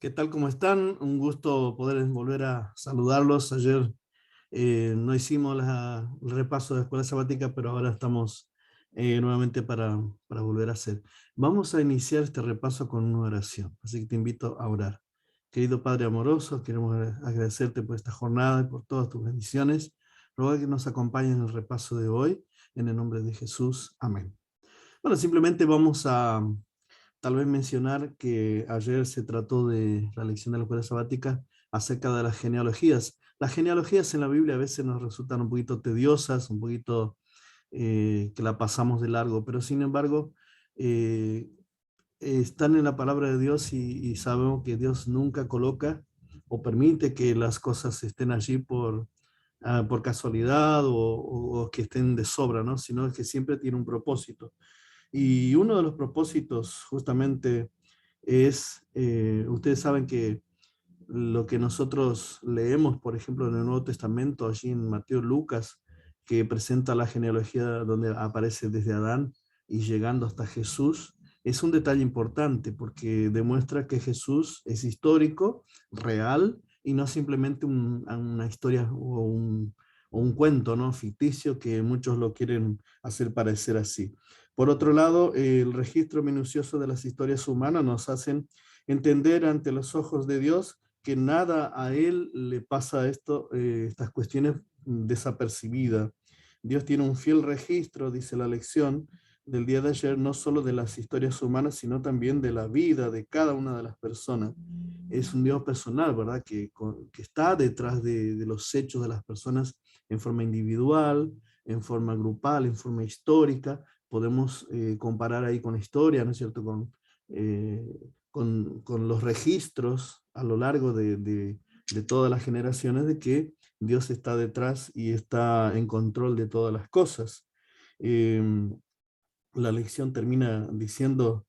¿Qué tal? ¿Cómo están? Un gusto poder volver a saludarlos. Ayer no hicimos el repaso de escuela sabática, pero ahora estamos nuevamente para volver a hacer. Vamos a iniciar este repaso con una oración, así que te invito a orar. Querido Padre amoroso, queremos agradecerte por esta jornada y por todas tus bendiciones. Ruega que nos acompañen en el repaso de hoy, en el nombre de Jesús. Amén. Bueno, simplemente vamos a tal vez mencionar que ayer se trató de la lección de la escuela sabática acerca de las genealogías. Las genealogías en la Biblia a veces nos resultan un poquito tediosas, un poquito que la pasamos de largo, pero sin embargo eh, están en la palabra de Dios y sabemos que Dios nunca coloca o permite que las cosas estén allí por casualidad o que estén de sobra, ¿no? Sino que siempre tiene un propósito. Y uno de los propósitos justamente es, ustedes saben que lo que nosotros leemos, por ejemplo, en el Nuevo Testamento, allí en Mateo Lucas, que presenta la genealogía donde aparece desde Adán y llegando hasta Jesús, es un detalle importante porque demuestra que Jesús es histórico, real, y no simplemente una historia o un cuento, ¿no? Ficticio que muchos lo quieren hacer parecer así. Por otro lado, el registro minucioso de las historias humanas nos hacen entender ante los ojos de Dios que nada a él le pasa estas cuestiones desapercibidas. Dios tiene un fiel registro, dice la lección del día de ayer, no solo de las historias humanas, sino también de la vida de cada una de las personas. Es un Dios personal, ¿verdad? Que está detrás de los hechos de las personas en forma individual, en forma grupal, en forma histórica. Podemos comparar ahí con la historia, ¿no es cierto? Con los registros a lo largo de todas las generaciones de que Dios está detrás y está en control de todas las cosas. Eh, la lección termina diciendo,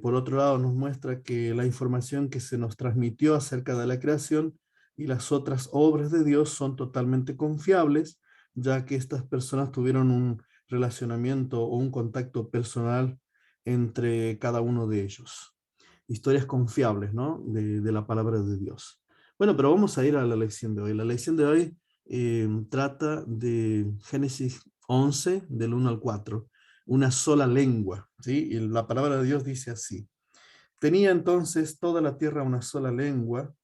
por otro lado, nos muestra que la información que se nos transmitió acerca de la creación y las otras obras de Dios son totalmente confiables, ya que estas personas tuvieron un relacionamiento o un contacto personal entre cada uno de ellos. Historias confiables, ¿no? De la palabra de Dios. Bueno, pero vamos a ir a la lección de hoy. La lección de hoy trata de Génesis 11, del 1 al 4, una sola lengua, ¿sí? Y la palabra de Dios dice así: tenía entonces toda la tierra una sola lengua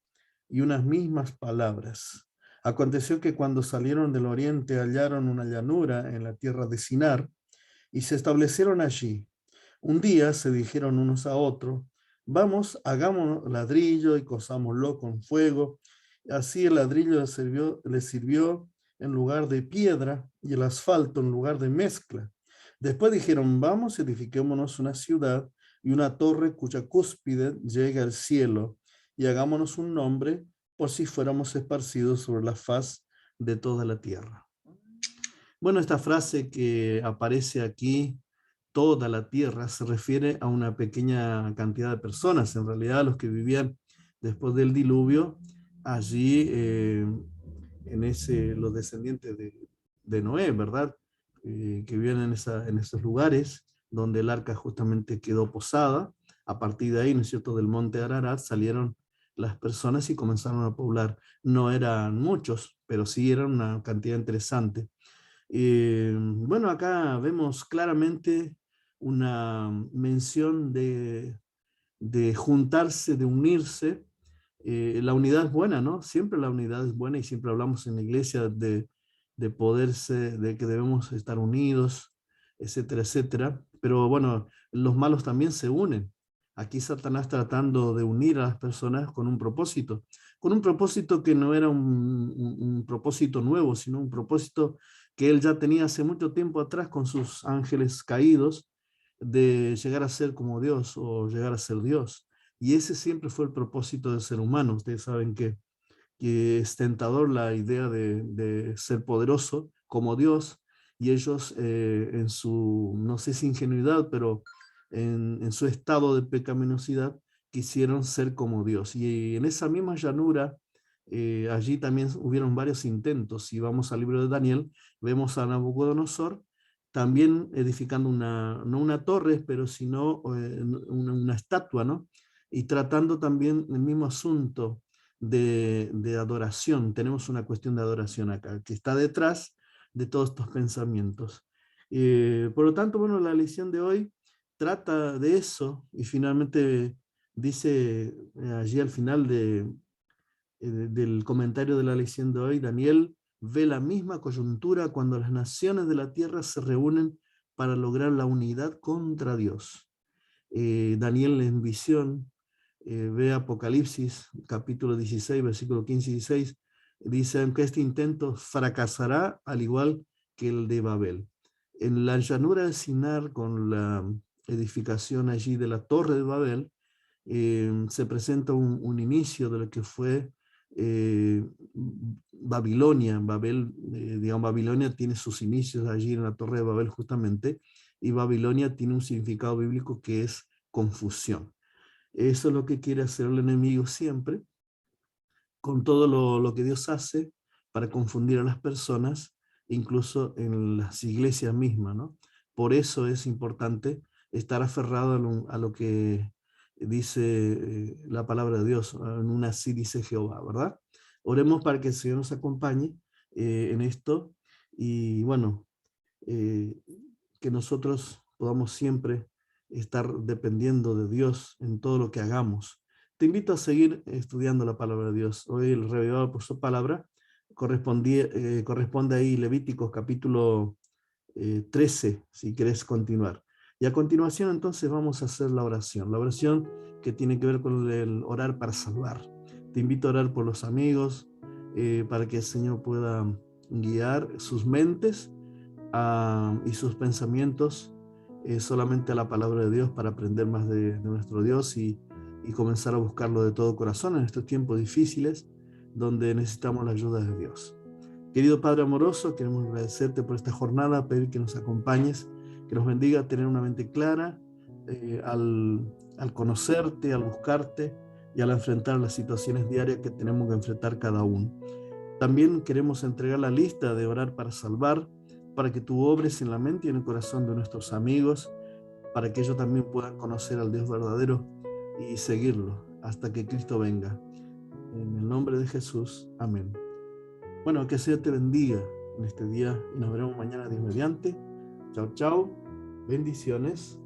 y unas mismas palabras. Aconteció que cuando salieron del oriente hallaron una llanura en la tierra de Sinar y se establecieron allí. Un día se dijeron unos a otros: vamos, hagamos ladrillo y cosámoslo con fuego. Así el ladrillo les sirvió en lugar de piedra y el asfalto en lugar de mezcla. Después dijeron: vamos, edifiquémonos una ciudad y una torre cuya cúspide llegue al cielo, y hagámonos un nombre por si fuéramos esparcidos sobre la faz de toda la tierra. Bueno, esta frase que aparece aquí, toda la tierra, se refiere a una pequeña cantidad de personas. En realidad, los que vivían después del diluvio, allí, los descendientes de Noé, ¿verdad? Que vivían en esos lugares donde el arca justamente quedó posada. A partir de ahí, ¿no es cierto?, del monte Ararat salieron las personas y comenzaron a poblar. No eran muchos, pero sí eran una cantidad interesante. Bueno, acá vemos claramente una mención de juntarse, de unirse. La unidad es buena, ¿no? Siempre la unidad es buena y siempre hablamos en la iglesia de poderse, de que debemos estar unidos, etcétera, etcétera. Pero bueno, los malos también se unen. Aquí Satanás tratando de unir a las personas con un propósito que no era un propósito nuevo, sino un propósito que él ya tenía hace mucho tiempo atrás con sus ángeles caídos, de llegar a ser como Dios o llegar a ser Dios. Y ese siempre fue el propósito del ser humano. Ustedes saben que es tentador la idea de ser poderoso como Dios, y ellos en su, no sé si ingenuidad, pero en su estado de pecaminosidad, quisieron ser como Dios. Y en esa misma llanura, allí también hubieron varios intentos. Si vamos al libro de Daniel, vemos a Nabucodonosor también edificando no una torre, pero sino una estatua, ¿no? y tratando también el mismo asunto de adoración. Tenemos una cuestión de adoración acá, que está detrás de todos estos pensamientos. Por lo tanto, bueno, la lección de hoy trata de eso y finalmente dice allí al final del comentario de la lección de hoy, Daniel ve la misma coyuntura cuando las naciones de la tierra se reúnen para lograr la unidad contra Dios. Daniel en visión ve Apocalipsis capítulo 16, versículo 15 y 16, dice que este intento fracasará al igual que el de Babel. En la llanura de Sinar, con la edificación allí de la torre de Babel, se presenta un inicio de lo que fue Babilonia. Digamos, Babilonia tiene sus inicios allí en la torre de Babel justamente, y Babilonia tiene un significado bíblico que es confusión. Eso es lo que quiere hacer el enemigo siempre, con todo lo que Dios hace para confundir a las personas, incluso en las iglesias mismas, ¿no? Por eso es importante estar aferrado a lo que dice la palabra de Dios, en una así dice Jehová, ¿verdad? Oremos para que el Señor nos acompañe en esto y bueno, eh, que nosotros podamos siempre estar dependiendo de Dios en todo lo que hagamos. Te invito a seguir estudiando la palabra de Dios. Hoy el revelado por su palabra corresponde ahí Levíticos capítulo 13, si querés continuar. Y a continuación entonces vamos a hacer la oración que tiene que ver con el orar para salvar. Te invito a orar por los amigos, para que el Señor pueda guiar sus mentes y sus pensamientos solamente a la palabra de Dios para aprender más de nuestro Dios y comenzar a buscarlo de todo corazón en estos tiempos difíciles donde necesitamos la ayuda de Dios. Querido Padre amoroso, queremos agradecerte por esta jornada, pedir que nos acompañes, que nos bendiga a tener una mente clara al conocerte, al buscarte y al enfrentar las situaciones diarias que tenemos que enfrentar cada uno. También queremos entregar la lista de orar para salvar, para que tú obres en la mente y en el corazón de nuestros amigos, para que ellos también puedan conocer al Dios verdadero y seguirlo hasta que Cristo venga. En el nombre de Jesús, amén. Bueno, que el Señor te bendiga en este día y nos veremos mañana Dios mediante. Chao, chao. Bendiciones.